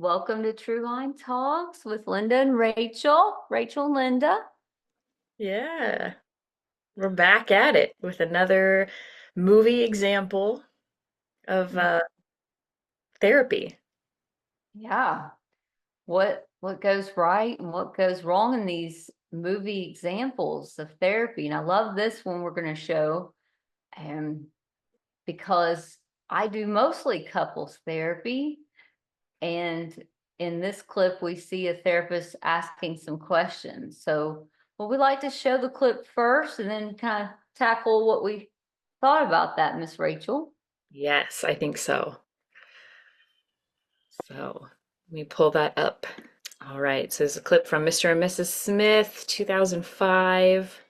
Welcome to True Line Talks with Linda and Rachel. Rachel and Linda. Yeah, we're back at it with another movie example of therapy. Yeah. What goes right and what goes wrong in these movie examples of therapy. And I love this one we're going to show because I do mostly couples therapy. And in this clip, we see a therapist asking some questions. So, would we like to show the clip first and then kind of tackle what we thought about that, Miss Rachel? Yes, I think so. So let me pull that up. All right, so there's a clip from Mr. and Mrs. Smith, 2005.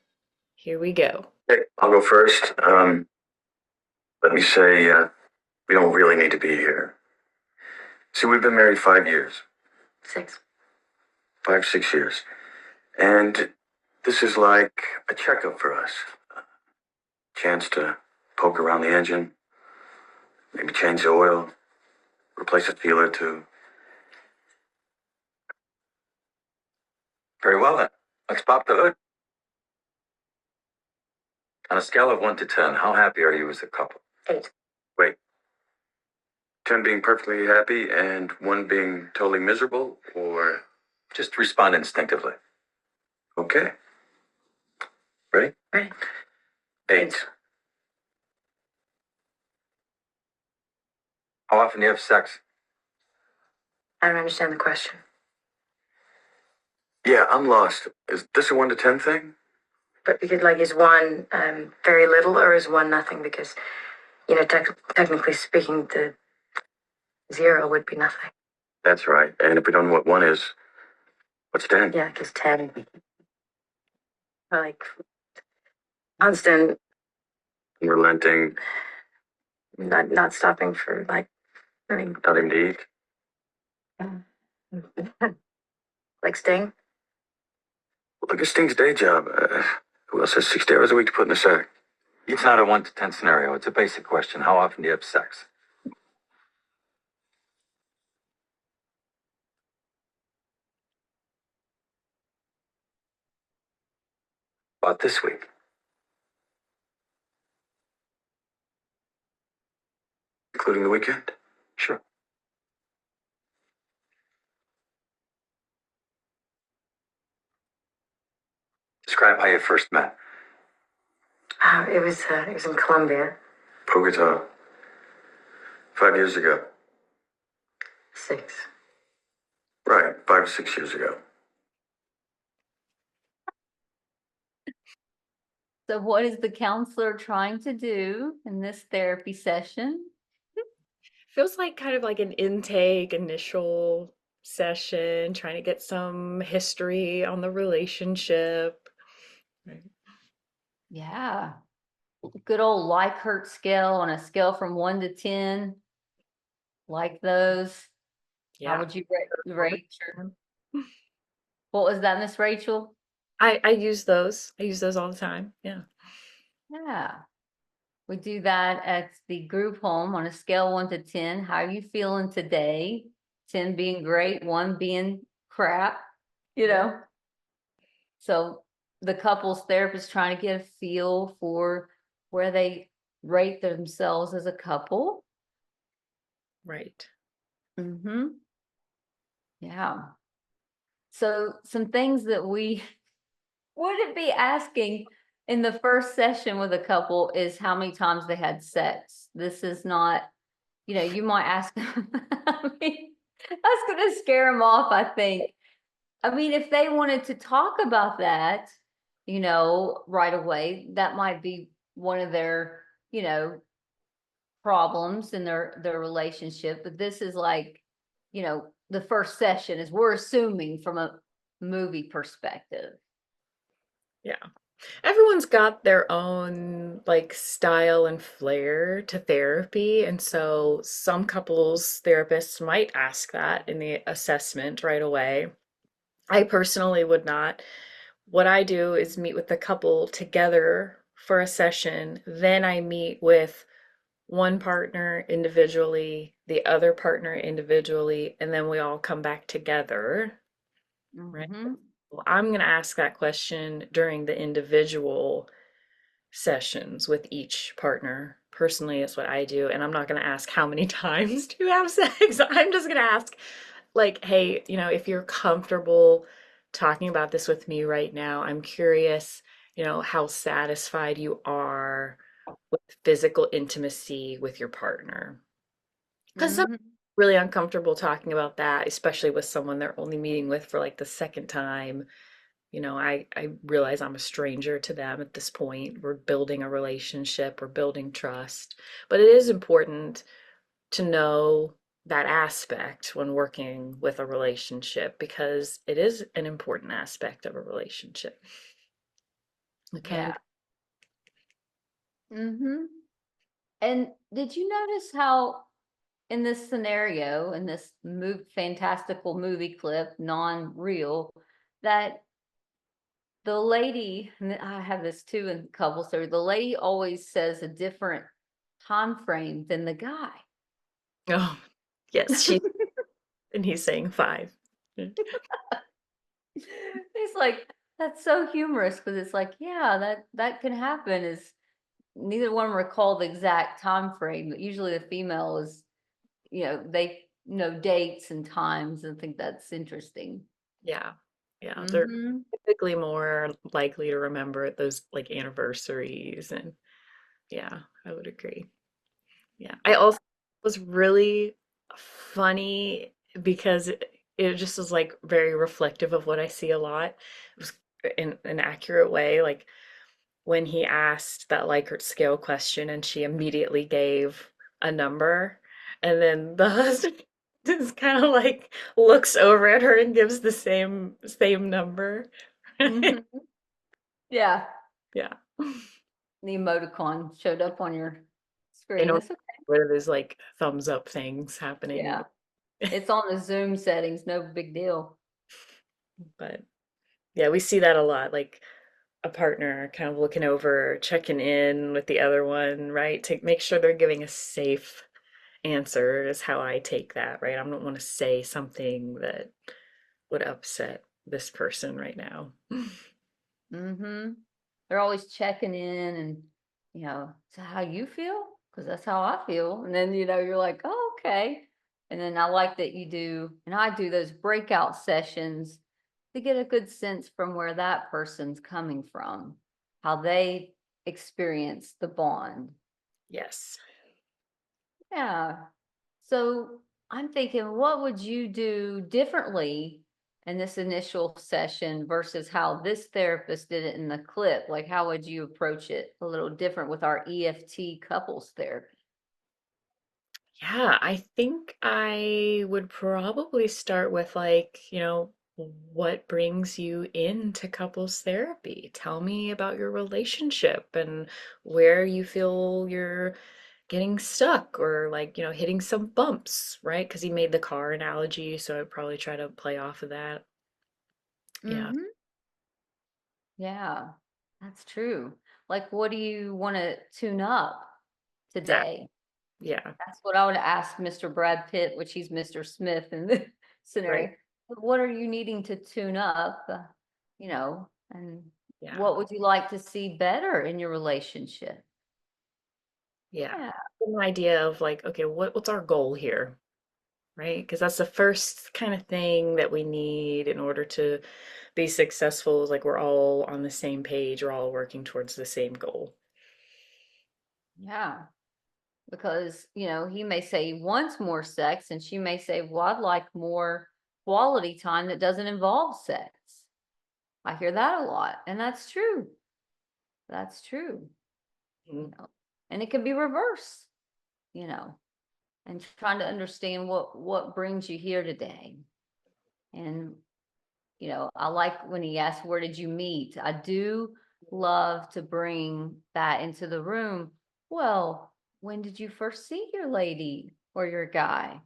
Here we go. Okay, I'll go first. Let me say, we don't really need to be here. See, we've been married 5 years. 6. 5, 6 years. And this is like a checkup for us. A chance to poke around the engine, maybe change the oil, replace a seal or two. Very well then. Let's pop the hood. On a scale of 1 to 10, how happy are you as a couple? 8. Wait. 10 being perfectly happy and 1 being totally miserable, or just respond instinctively? Okay. Ready? Ready. 8. How often do you have sex? I don't understand the question. Yeah, I'm lost. Is this a 1 to 10 thing? But because, like, is one very little or is one nothing? Because, technically speaking, the 0 would be nothing. That's right. And if we don't know what 1 is, what's 10? Yeah, because 10, like, constant, Relenting, not stopping for, like, I not even to eat. mean, like Sting. Well, look at Sting's day job. Who else has 60 hours a week to put in the sack? It's not a 1 to 10 scenario. It's a basic question. How often do you have sex? About this week. Including the weekend? Sure. Describe how you first met. It was in Colombia. Bogota. 5 years ago. 6. Right, 5 or 6 years ago. So, what is the counselor trying to do in this therapy session? Feels like kind of like an intake, initial session, trying to get some history on the relationship. Right. Yeah. Good old Likert scale on a scale from 1 to 10. Like those. How Yeah. would you rate what was that, Miss Rachel? I use those. I use those all the time. Yeah. Yeah. We do that at the group home on a scale 1 to 10. How are you feeling today? 10 being great, 1 being crap, you Yeah. know? So the couples therapist trying to get a feel for where they rate themselves as a couple. Right. Mm-hmm. Yeah. So some things that we wouldn't be asking in the first session with a couple is how many times they had sex. This is not, you might ask, I mean, that's going to scare them off, I think. I mean, if they wanted to talk about that, right away, that might be one of their, problems in their relationship. But this is like, the first session is we're assuming from a movie perspective. Yeah. Everyone's got their own like style and flair to therapy. And so some couples therapists might ask that in the assessment right away. I personally would not. What I do is meet with the couple together for a session. Then I meet with one partner individually, the other partner individually, and then we all come back together, right? Mm-hmm. Well, I'm going to ask that question during the individual sessions with each partner. Personally, is what I do. And I'm not going to ask how many times do you have sex. I'm just going to ask, like, hey, if you're comfortable talking about this with me right now, I'm curious, how satisfied you are with physical intimacy with your partner. Because some Mm-hmm. really uncomfortable talking about that, especially with someone they're only meeting with for like the second time. I realize I'm a stranger to them at this point. We're building a relationship, we're building trust. But it is important to know that aspect when working with a relationship because it is an important aspect of a relationship. Okay. Yeah. Mm-hmm. And did you notice how in this scenario, in this fantastical movie clip, non-real, that the lady, and I have this too in couples theory, the lady always says a different time frame than the guy. Oh, yes, she and he's saying 5. It's like, that's so humorous because it's like, yeah, that can happen. Is neither one recall the exact time frame, but usually the female is, they know dates and times and think that's interesting. Yeah. Yeah, they're Mm-hmm. typically more likely to remember those like anniversaries and yeah, I would agree. Yeah. I Yeah. also was really funny because it just was like very reflective of what I see a lot. It was in an accurate way. Like when he asked that Likert scale question and she immediately gave a number, and then the husband just kind of like looks over at her and gives the same number. Mm-hmm. Yeah. Yeah. The emoticon showed up on your I screen. know That's okay. where there's like thumbs up things happening, Yeah. It's on the Zoom settings, no big deal. but yeah, we see that a lot. Like a partner kind of looking over, checking in with the other one, right? To make sure they're giving a safe answer is how I take that, right? I don't want to say something that would upset this person right now. Mm-hmm. They're always checking in and, so how you feel? Because that's how I feel. And then, you're like, oh, okay. And then I like that you do, and I do those breakout sessions to get a good sense from where that person's coming from, how they experience the bond. Yes. Yeah. So I'm thinking, what would you do differently in this initial session versus how this therapist did it in the clip? Like, how would you approach it a little different with our EFT couples therapy? Yeah, I think I would probably start with like, what brings you into couples therapy? Tell me about your relationship and where you feel you're getting stuck or like, hitting some bumps, right? Because he made the car analogy, so I'd probably try to play off of that. Yeah, Hmm. Yeah, that's true. Like, what do you want to tune up exactly. today? Yeah, That's what I would ask Mr. Brad Pitt, which he's Mr. Smith in the right. scenario. What are you needing to tune up? And Yeah, what would you like to see better in your relationship? yeah. Yeah. An idea of like, okay, what's our goal here? Right? Because that's the first kind of thing that we need in order to be successful is like we're all on the same page, we're all working towards the same goal. Yeah. Because, he may say he wants more sex, and she may say, well, I'd like more quality time that doesn't involve sex. I hear that a lot, and that's true. That's true. Mhm. And it can be reverse, you know, and trying to understand what brings you here today. And I like when he asked, where did you meet? I do love to bring that into the room. Well, when did you first see your lady or your guy?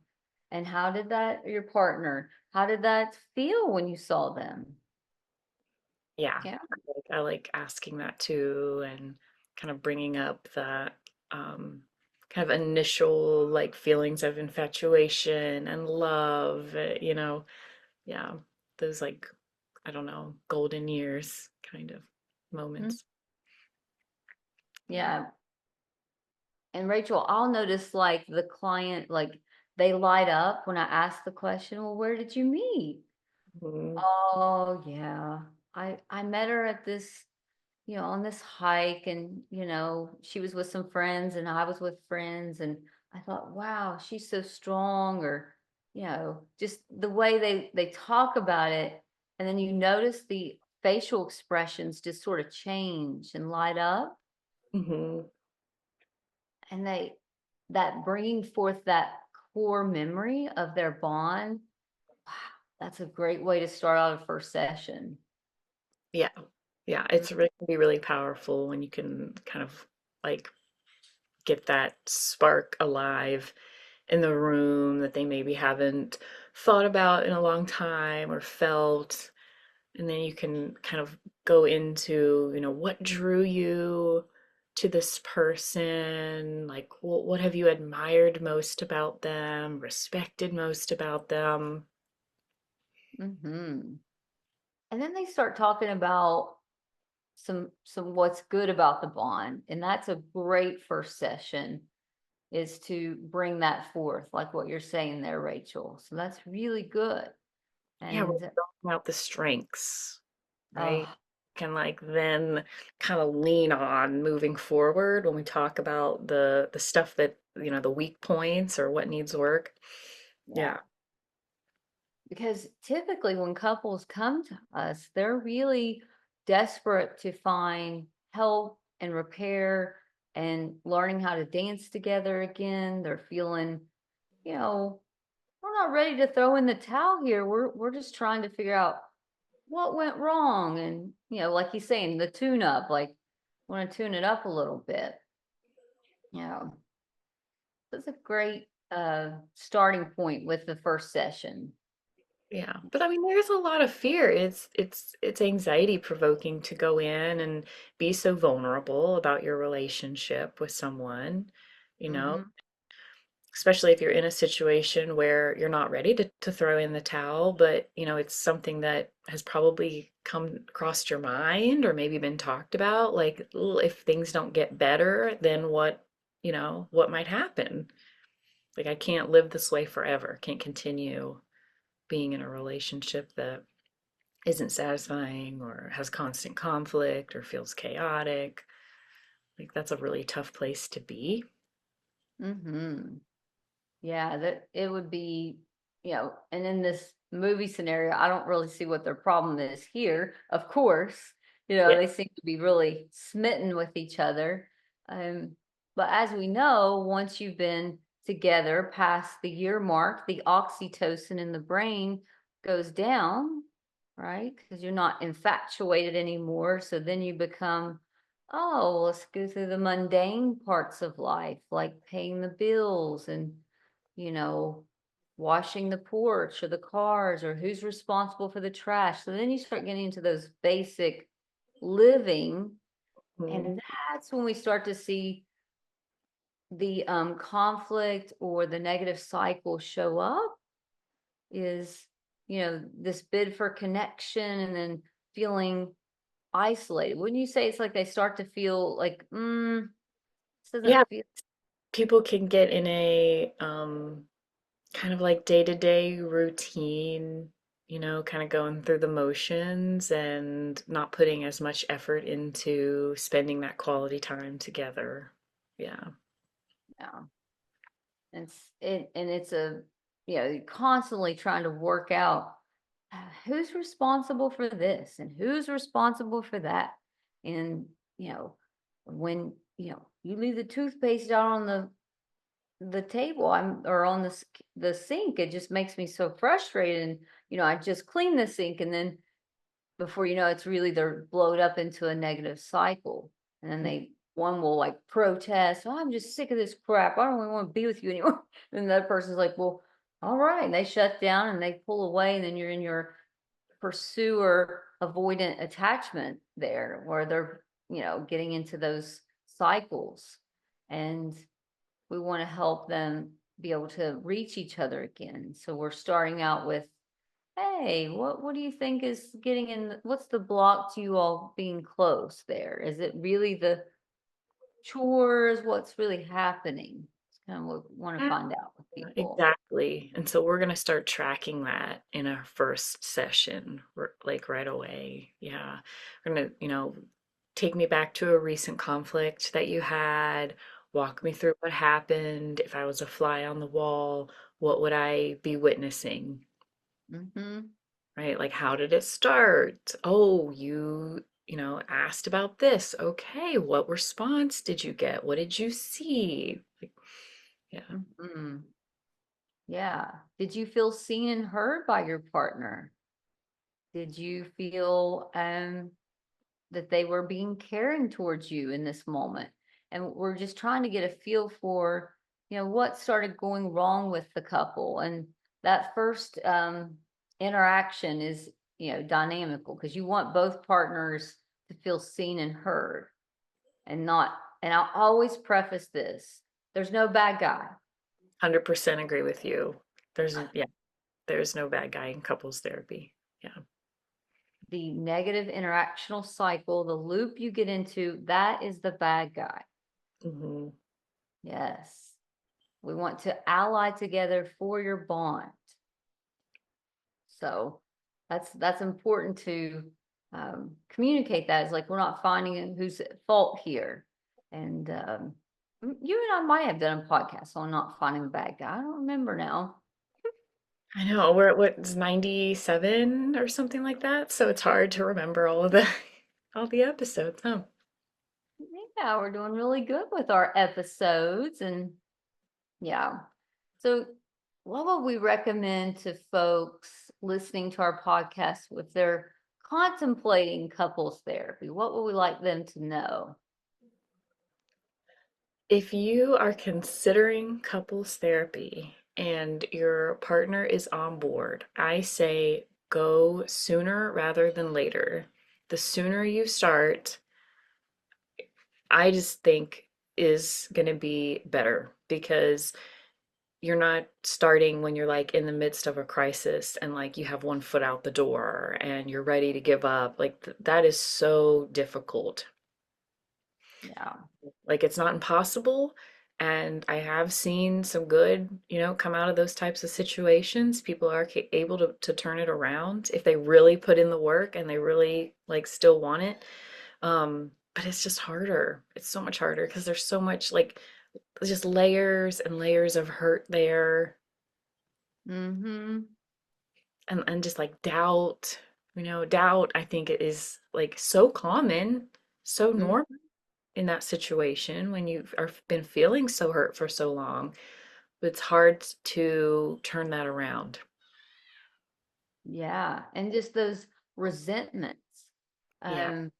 And how did your partner, how did that feel when you saw them? Yeah, Yeah. I like asking that too and kind of bringing up that kind of initial like feelings of infatuation and love, yeah, those like, I don't know, golden years kind of Mm, moments. yeah. And Rachel, I'll notice like the client, like they light up when I ask the question, well, where did you meet? Mhm. Oh yeah. I met her at this, on this hike, and she was with some friends and I was with friends, and I thought, wow, she's so strong. Or just the way they talk about it, and then you notice the facial expressions just sort of change and light up, Mhm. and that bringing forth that core memory of their bond. Wow, that's a great way to start out a first session. Yeah. Yeah, Mm, it's really can be really powerful when you can kind of like get that spark alive in the room that they maybe haven't thought about in a long time or felt. And then you can kind of go into, what drew you to this person? Like, what have you admired most about them, respected most about them? mhm. And then they start talking about some what's good about the bond, and that's a great first session, is to bring that forth, like what you're saying there, Rachel. So that's really good. Yeah, we're And talking about the strengths, right? oh Can like then kind of lean on moving forward when we talk about the stuff that, the weak points or what needs work. yeah, Yeah. because typically when couples come to us, they're really desperate to find help and repair and learning how to dance together again. They're feeling, you know we're not ready to throw in the towel here. We're just trying to figure out what went wrong, and like he's saying, the tune up, like want to tune it up a little bit. Yeah, that's a great starting point with the first session. Yeah. But I mean, there's a lot of fear. It's anxiety provoking to go in and be so vulnerable about your relationship with someone, you know, Hmm. especially if you're in a situation where you're not ready to throw in the towel, but it's something that has probably come across your mind or maybe been talked about. Like, if things don't get better, then what might happen? Like, I can't live this way forever. Can't continue being in a relationship that isn't satisfying or has constant conflict or feels chaotic. Like, that's a really tough place to be. Hmm. Yeah, that it would be, and in this movie scenario, I don't really see what their problem is here. Of course, Yeah. they seem to be really smitten with each other. Um, but as we know, once you've been together past the year mark, the oxytocin in the brain goes down, right? Because you're not infatuated anymore. So then you become, oh, let's go through the mundane parts of life, like paying the bills and you know, washing the porch or the cars, or who's responsible for the trash. So then you start getting into those basic living, Mhm. and that's when we start to see the conflict or the negative cycle show up, is this bid for connection and then feeling isolated. Wouldn't you say it's like they start to feel like, this Yeah, doesn't feel. people can get in a kind of like day-to-day routine, kind of going through the motions and not putting as much effort into spending that quality time together. Yeah. Yeah. And it's a, you're constantly trying to work out, who's responsible for this and who's responsible for that. And, when, you leave the toothpaste out on the table, or on the sink, it just makes me so frustrated. And, I just clean the sink, and then before you know, it's really, they're blowed up into a negative cycle. And then one will like protest, oh, I'm just sick of this crap. I don't really want to be with you anymore. And the other person's like, well, all right. And they shut down and they pull away. And then you're in your pursuer avoidant attachment there, where they're, getting into those cycles. And we want to help them be able to reach each other again. So we're starting out with, hey, what do you think is getting in? What's the block to you all being close there? Is it really the chores? What's really happening? It's kind of what we want to Yeah, find out with people. exactly. And so we're going to start tracking that in our first session, like right away. Yeah. We're going to, take me back to a recent conflict that you had, walk me through what happened. If I was a fly on the wall, what would I be witnessing? Mm-hmm. Right? Like, how did it start? Oh, asked about this. Okay, what response did you get? What did you see? Like, yeah. Mm-hmm. Yeah. Did you feel seen and heard by your partner? Did you feel that they were being caring towards you in this moment? And we're just trying to get a feel for, what started going wrong with the couple. And that first interaction is, dynamical because you want both partners to feel seen and heard and not, and I'll always preface this, there's no bad guy. 100% agree with you. There's no bad guy in couples therapy. Yeah. The negative interactional cycle, the loop you get into, that is the bad guy. Hmm. Yes. We want to ally together for your bond. So that's important to communicate that. It's like we're not finding who's at fault here. And you and I might have done a podcast on not finding the bad guy. I don't remember now. I know we're at what's 97 or something like that, so it's hard to remember all of the all the episodes, huh? Yeah, we're doing really good with our episodes. And yeah. So, what would we recommend to folks listening to our podcast if they're contemplating couples therapy? What would we like them to know? If you are considering couples therapy and your partner is on board, I say go sooner rather than later. The sooner you start, I just think is going to be better because you're not starting when you're like in the midst of a crisis and like you have one foot out the door and you're ready to give up. Like that is so difficult. Yeah. Like it's not impossible. And I have seen some good, come out of those types of situations. People are able to turn it around if they really put in the work and they really like still want it. But it's just harder. It's so much harder because there's so much like just layers and layers of hurt there Mm-hmm. and just like doubt. Doubt I think it is like so common, so Mm. normal in that situation when you've been feeling so hurt for so long. But it's hard to turn that around. Yeah. And just those resentments. Yeah. Um,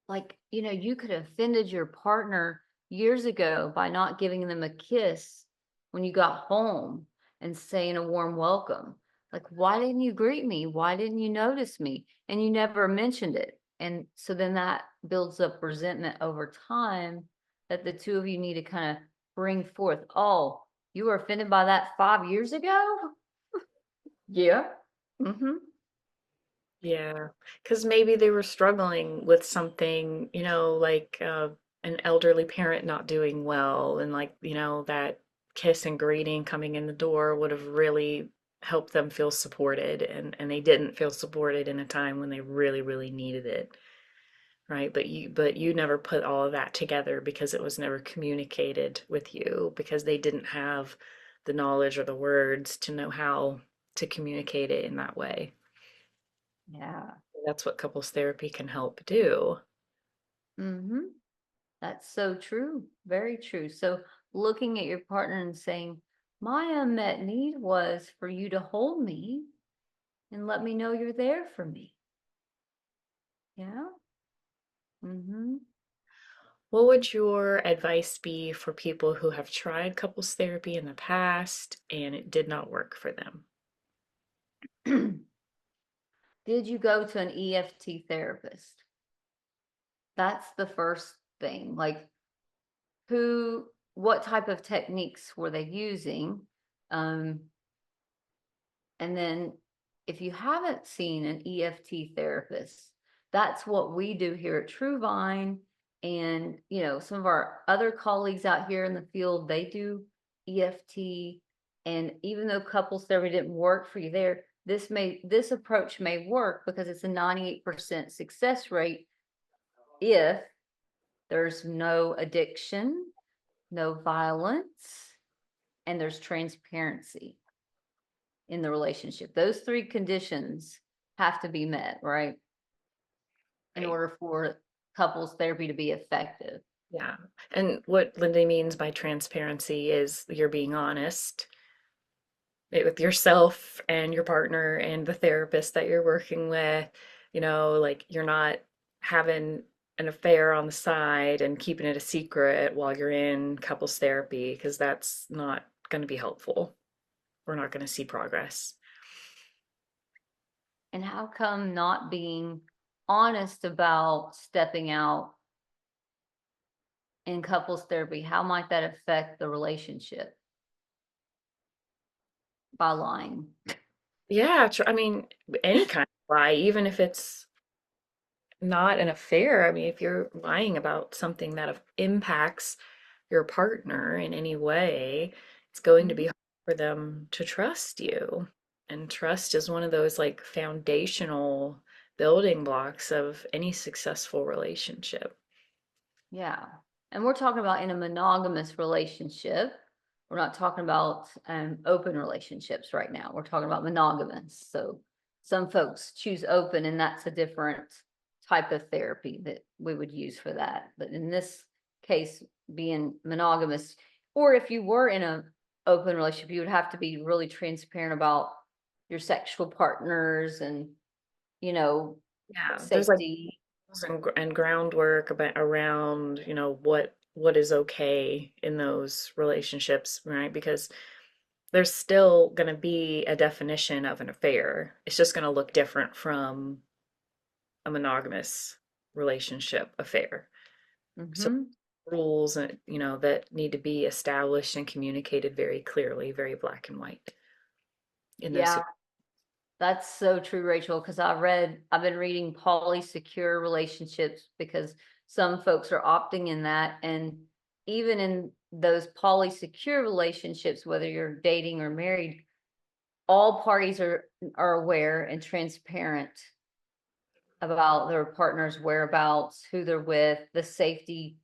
like, you could have offended your partner years ago by not giving them a kiss when you got home and saying a warm welcome. Like, why didn't you greet me? Why didn't you notice me? And you never mentioned it. And so then that builds up resentment over time that the two of you need to kind of bring forth. Oh, you were offended by that 5 years ago? Yeah. Mm-hmm. Yeah, because maybe they were struggling with something, like an elderly parent not doing well, and like, that kiss and greeting coming in the door would have really helped them feel supported, and they didn't feel supported in a time when they really, really needed it, right? But you never put all of that together because it was never communicated with you because they didn't have the knowledge or the words to know how to communicate it in that way. Yeah. That's what couples therapy can help do. Mm-hmm. That's so true. Very true. So looking at your partner and saying, my unmet need was for you to hold me and let me know you're there for me. Yeah. Mm-hmm. What would your advice be for people who have tried couples therapy in the past and it did not work for them? Did you go to an EFT therapist? That's the first thing. Like, who what type of techniques were they using? Um, and then if you haven't seen an EFT therapist, that's what we do here at Truvine. And, some of our other colleagues out here in the field, they do EFT. And even though couples therapy didn't work for you there, this approach may work because it's a 98% success rate if there's no addiction, no violence, and there's transparency in the relationship. Those three conditions have to be met, right? In Right. order for couples therapy to be effective. Yeah. And what Linda means by transparency is you're being honest with yourself and your partner and the therapist that you're working with. Like you're not having an affair on the side and keeping it a secret while you're in couples therapy, because that's not going to be helpful. We're not going to see progress. And how come not being honest about stepping out in couples therapy, how might that affect the relationship? By lying. Yeah, I mean, any kind of lie, even if it's not an affair. I mean, if you're lying about something that impacts your partner in any way, it's going to be hard for them to trust you. And trust is one of those like foundational building blocks of any successful relationship. Yeah. And we're talking about in a monogamous relationship. We're not talking about open relationships right now. We're talking about monogamous. So some folks choose open, and that's a different type of therapy that we would use for that. But in this case, being monogamous, or if you were in an open relationship, you would have to be really transparent about your sexual partners and, Yeah, there's like safety. and groundwork around, what is okay in those relationships, right? Because there's still going to be a definition of an affair. It's just going to look different from a monogamous relationship affair. So Mm-hmm. rules, that need to be established and communicated very clearly, very black and white in those. Yeah. That's so true, Rachel, because I've been reading polysecure relationships because some folks are opting in that. And even in those polysecure relationships, whether you're dating or married, all parties are aware and transparent about their partner's whereabouts, who they're with, the safety,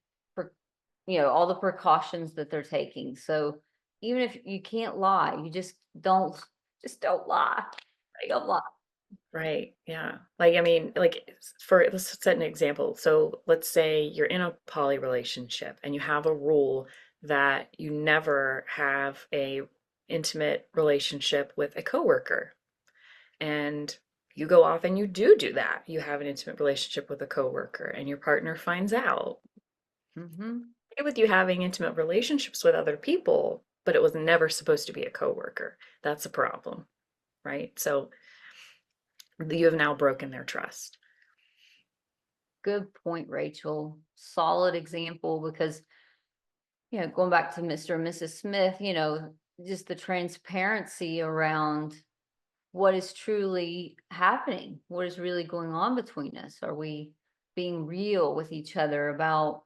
all the precautions that they're taking. So even if you can't lie, you just don't lie. Don't lie. Right. Yeah. Like, I mean, like let's set an example. So let's say you're in a poly relationship and you have a rule that you never have a intimate relationship with a coworker. And you go off and you do that. You have an intimate relationship with a coworker and your partner finds out. Mm-hmm. Okay with you having intimate relationships with other people, but it was never supposed to be a coworker. That's a problem, right? So you have now broken their trust. Good point, Rachel. Solid example because, going back to Mr. and Mrs. Smith, just the transparency around what is truly happening, what is really going on between us. Are we being real with each other about,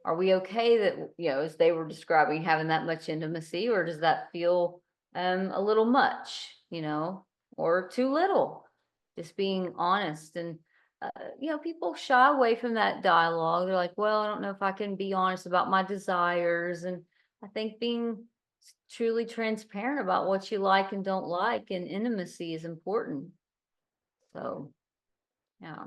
are we okay that, as they were describing, having that much intimacy, or does that feel a little much, or too little? Just being honest. And people shy away from that dialogue. They're like, well, I don't know if I can be honest about my desires. And I think being truly transparent about what you like and don't like in intimacy is important. So, yeah.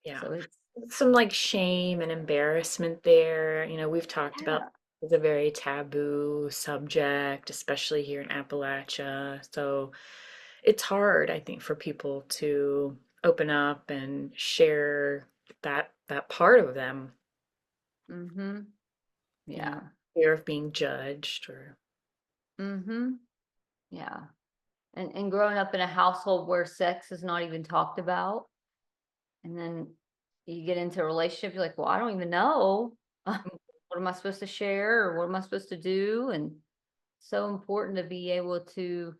Yeah. So it's, Some like shame and embarrassment there. We've talked about yeah. it's a very taboo subject, especially here in Appalachia. So it's hard, I think, for people to open up and share that part of them. Mm-hmm. Yeah. Fear of being judged or Mm-hmm. Yeah. And growing up in a household where sex is not even talked about, and then you get into a relationship, you're like, well, I don't even know what what am I supposed to share or what am I supposed to do? And so important to be able to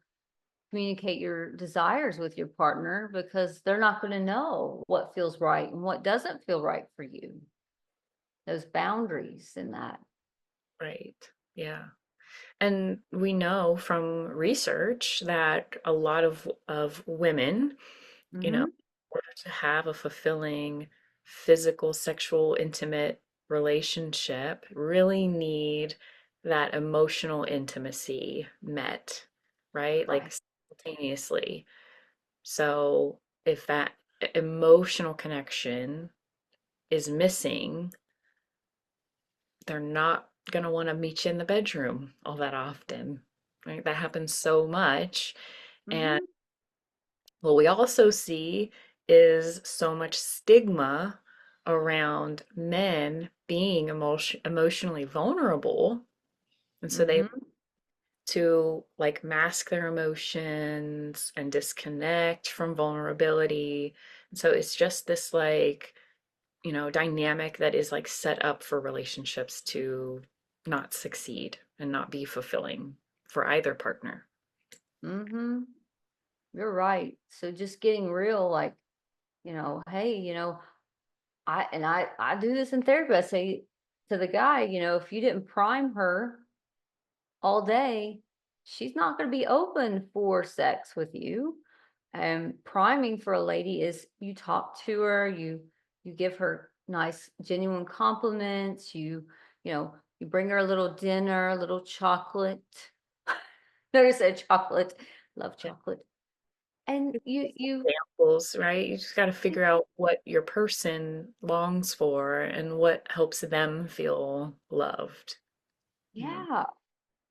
communicate your desires with your partner because they're not going to know what feels right and what doesn't feel right for you. Those boundaries in that. Right. Yeah. And we know from research that a lot of women, in Mm-hmm. order to have a fulfilling physical, sexual, intimate relationship, really need that emotional intimacy met, right? Like Right. simultaneously. So if that emotional connection is missing, they're not going to want to meet you in the bedroom all that often. Right? That happens so much. And Mm-hmm. what we also see is so much stigma around men being emotionally vulnerable. And so they Mm-hmm. to like mask their emotions and disconnect from vulnerability. And so it's just this like, dynamic that is like set up for relationships to not succeed and not be fulfilling for either partner. Mm-hmm. You're right. So just getting real, like, hey, I do this in therapy. I say to the guy, if you didn't prime her all day, she's not going to be open for sex with you. And priming for a lady is you talk to her, you give her nice, genuine compliments. You bring her a little dinner, a little chocolate. Notice I said chocolate. Love Yeah. chocolate. And you Examples, right? You just got to figure out what your person longs for and what helps them feel loved. Yeah. yeah,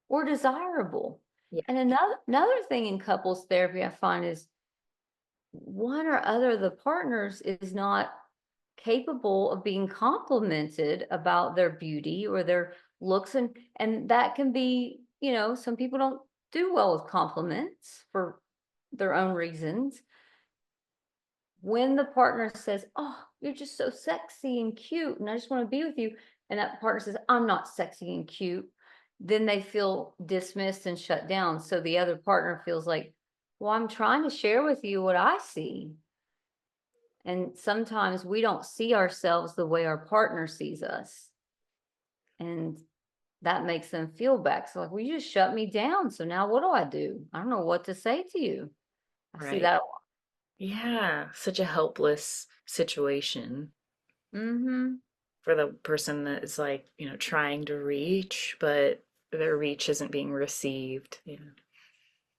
or desirable. Yeah. And another thing in couples therapy I find is one or other of the partners is not capable of being complimented about their beauty or their looks, and that can be, some people don't do well with compliments for their own reasons. When the partner says, "Oh, you're just so sexy and cute and I just want to be with you," and that partner says, "I'm not sexy and cute," then they feel dismissed and shut down. So the other partner feels like, "Well, I'm trying to share with you what I see." And sometimes we don't see ourselves the way our partner sees us. And that makes them feel back. So like, well, you just shut me down. So now what do I do? I don't know what to say to you. I see Right. that a lot. Yeah. Such a helpless situation Mm-hmm. for the person that is like, trying to reach, but their reach isn't being received. Yeah.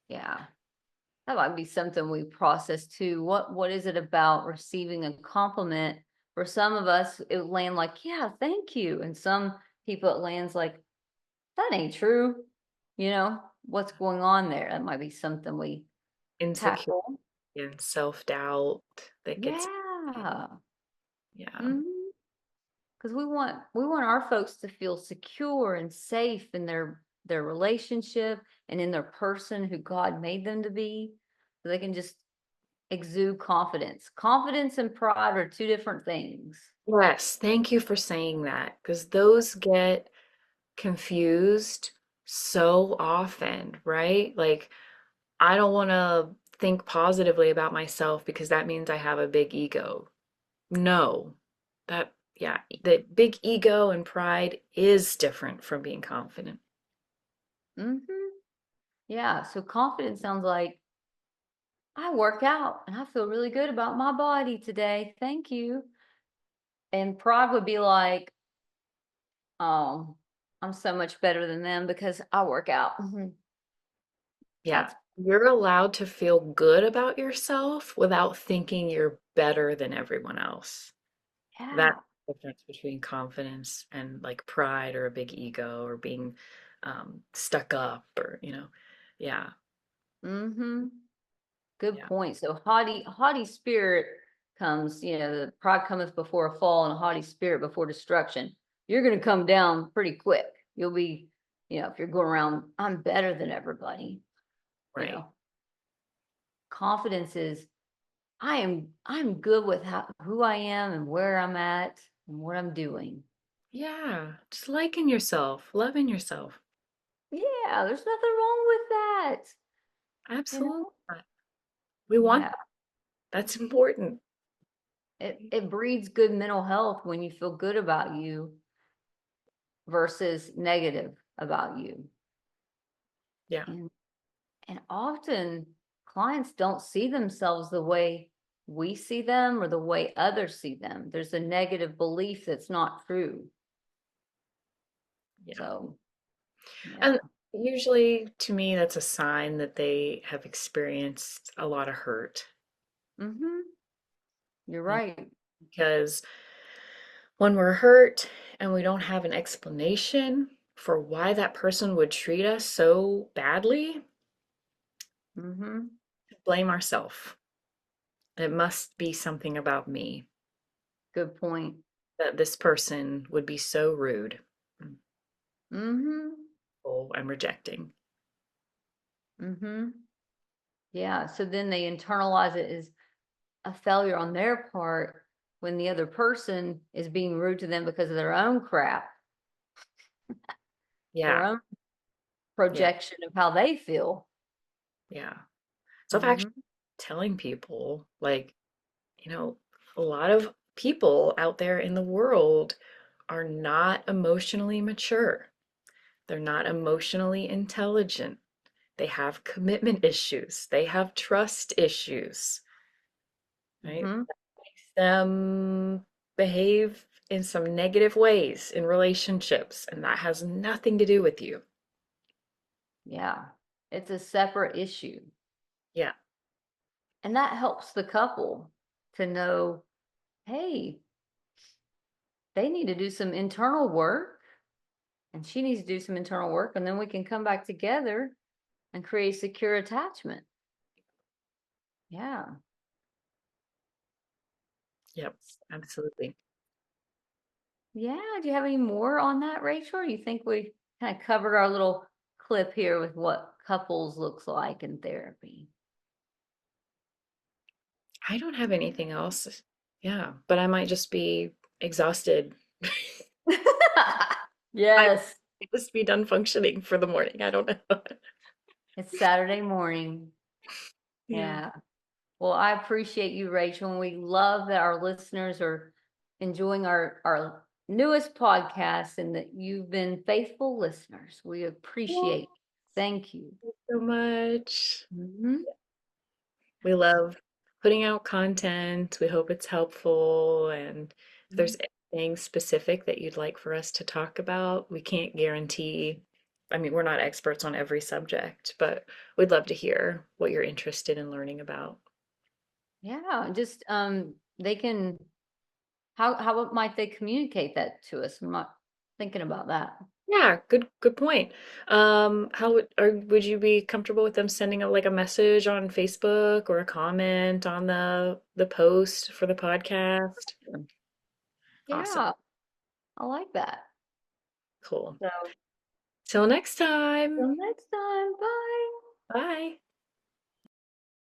Yeah. That might be something we process too. What is it about receiving a compliment? For some of us, it would land like, yeah, thank you. And some people it lands like, that ain't true. What's going on there? That might be something we Insecurity tackle. and self-doubt that gets, Yeah. yeah. Because we want our folks to feel secure and safe in their relationship and in their person who God made them to be, so they can just exude confidence. Confidence and pride are two different things. Yes, thank you for saying that because those get confused so often, right? Like, I don't want to think positively about myself because that means I have a big ego. No, yeah, the big ego and pride is different from being confident. Hmm. Yeah. So confidence sounds like I work out and I feel really good about my body today. Thank you. And pride would be like, oh, I'm so much better than them because I work out. Mhm. Yeah, That's you're allowed to feel good about yourself without thinking you're better than everyone else. That's yeah. the difference between confidence and like pride or a big ego or being stuck up or, yeah, Mm-hmm. Good yeah, point. So haughty spirit comes, the pride cometh before a fall and a haughty spirit before destruction. You're going to come down pretty quick. You'll be, if you're going around, I'm better than everybody, you right. know, confidence is, I'm good with who I am and where I'm at and what I'm doing. Yeah, just liking yourself, loving yourself. Yeah, there's nothing wrong with that, you Absolutely know? not. We want Yeah, that's important. it breeds good mental health when you feel good about you versus negative about you. Yeah. And and often clients don't see themselves the way we see them or the way others see them. There's a negative belief that's not true. Yeah. So, yeah. And usually to me that's a sign that they have experienced a lot of hurt. Mhm. You're Yeah. right. Because when we're hurt and we don't have an explanation for why that person would treat us so badly, Mhm. blame ourselves. It must be something about me Good point. that this person would be so rude. Mhm. Oh, I'm rejecting. Mhm. Yeah, so then they internalize it as a failure on their part when the other person is being rude to them because of their own crap, their Yeah, own yeah, projection of how they feel. yeah. So I've actually Mhm. telling people, like, you know, a lot of people out there in the world are not emotionally mature. They're not emotionally intelligent. They have commitment issues. They have trust issues, right? Mhm. Them behave in some negative ways in relationships, and that has nothing to do with you. Yeah. It's a separate issue. Yeah, And that helps the couple to know, hey, they need to do some internal work and she needs to do some internal work and then we can come back together and create secure attachment. Yeah. yep, absolutely. Yeah. Do you have any more on that, Rachel? Or you think we kind of covered our little clip here with what couples looks like in therapy? I don't have anything else. Yeah, but I might just be exhausted. I might Yes. just be done functioning for the morning. I don't know. It's Saturday morning. Yeah. Yeah. Well, I appreciate you, Rachel, and we love that our listeners are enjoying our newest podcast and that you've been faithful listeners. We Well, appreciate. Thank you. so much. Mhm. We love putting out content. We hope it's helpful. And if there's anything specific that you'd like for us to talk about, we can't guarantee. I mean, we're not experts on every subject, but we'd love to hear what you're interested in learning about. Yeah, just they can how might they communicate that to us? I'm not thinking about that. Yeah, good point. How would you be comfortable with them sending a like a message on Facebook or a comment on the post for the podcast? Awesome. Yeah, I like that. Cool. So Till next time. till next time. Bye. Bye.